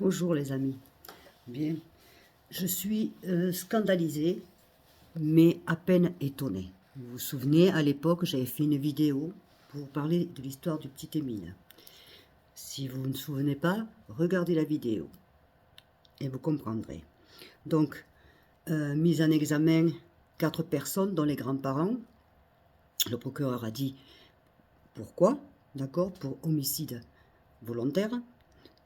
Bonjour les amis. Bien, je suis scandalisée, mais à peine étonnée. Vous vous souvenez, à l'époque, j'avais fait une vidéo pour parler de l'histoire du petit Émile. Si vous ne vous souvenez pas, regardez la vidéo et vous comprendrez. Donc, mise en examen 4 personnes, dont les grands-parents. Le procureur a dit pourquoi, d'accord, pour homicide volontaire.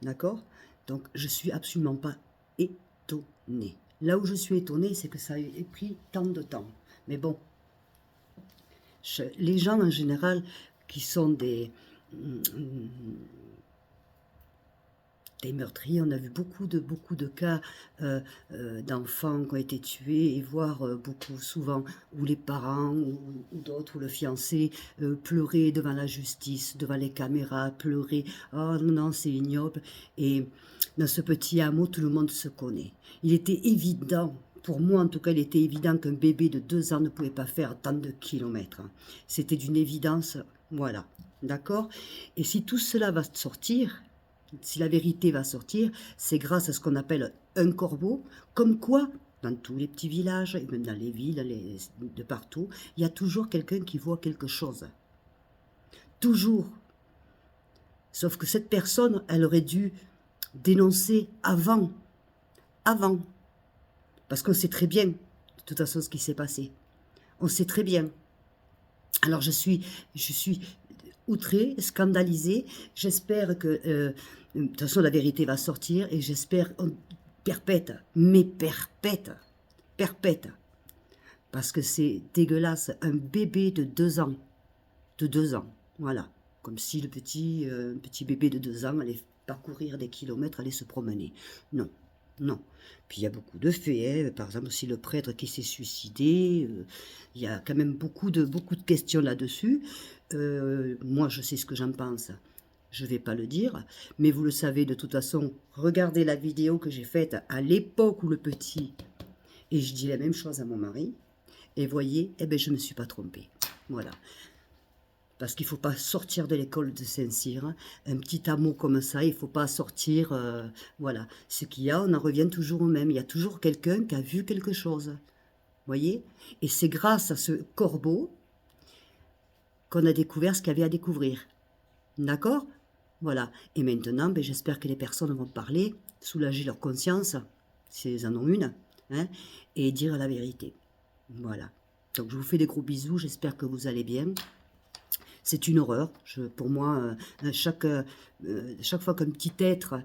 D'accord? Donc, je suis absolument pas étonnée. Là où je suis étonnée, c'est que ça ait pris tant de temps. Mais bon, les gens en général qui sont des meurtriers, on a vu beaucoup de cas d'enfants qui ont été tués, et voir beaucoup souvent où les parents ou d'autres, ou le fiancé pleurer devant la justice, devant les caméras, pleurer, oh non, non, c'est ignoble. Et dans ce petit hameau, tout le monde se connaît. Il était évident, pour moi en tout cas, il était évident qu'un bébé de 2 ans ne pouvait pas faire tant de kilomètres. C'était d'une évidence, voilà, d'accord? Et si tout cela va sortir, si la vérité va sortir, c'est grâce à ce qu'on appelle un corbeau, comme quoi, dans tous les petits villages, et même dans les villes, de partout, il y a toujours quelqu'un qui voit quelque chose. Toujours. Sauf que cette personne, elle aurait dû dénoncer avant. Avant. Parce qu'on sait très bien, de toute façon, ce qui s'est passé. On sait très bien. Alors je suis outrée, scandalisée. J'espère que, de toute façon, la vérité va sortir, et j'espère perpète, mais perpète, perpète. Parce que c'est dégueulasse, un bébé de 2 ans, voilà. Comme si le petit bébé de 2 ans allait parcourir des kilomètres, allait se promener. Non, non. Puis il y a beaucoup de faits, hein. Par exemple aussi le prêtre qui s'est suicidé. Il y a quand même beaucoup de questions là-dessus. Moi, je sais ce que j'en pense. Je ne vais pas le dire, mais vous le savez de toute façon. Regardez la vidéo que j'ai faite à l'époque où le petit... Et je dis la même chose à mon mari. Et voyez, eh ben, je ne me suis pas trompée. Voilà. Parce qu'il ne faut pas sortir de l'école de Saint-Cyr. Un petit hameau comme ça, il ne faut pas sortir. Voilà. Ce qu'il y a, on en revient toujours au même. Il y a toujours quelqu'un qui a vu quelque chose. Voyez? Et c'est grâce à ce corbeau qu'on a découvert ce qu'il y avait à découvrir. D'accord? Voilà. Et maintenant, ben, j'espère que les personnes vont parler, soulager leur conscience, si elles en ont une, hein, et dire la vérité. Voilà. Donc je vous fais des gros bisous, j'espère que vous allez bien. C'est une horreur. Pour moi, chaque fois qu'un petit être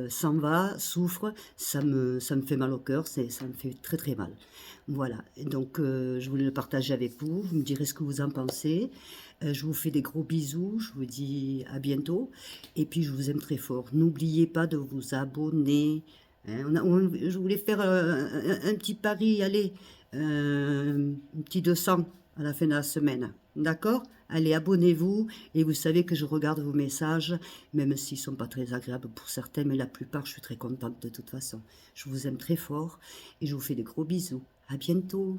s'en va, souffre, ça me fait mal au cœur, ça me fait très très mal. Voilà, et donc je voulais le partager avec vous, vous me direz ce que vous en pensez. Je vous fais des gros bisous, je vous dis à bientôt, et puis je vous aime très fort. N'oubliez pas de vous abonner. Hein. Je voulais faire un petit pari, allez, un petit 200 à la fin de la semaine. D'accord? Allez, abonnez-vous, et vous savez que je regarde vos messages, même s'ils ne sont pas très agréables pour certains, mais la plupart, je suis très contente de toute façon. Je vous aime très fort, et je vous fais de gros bisous. À bientôt!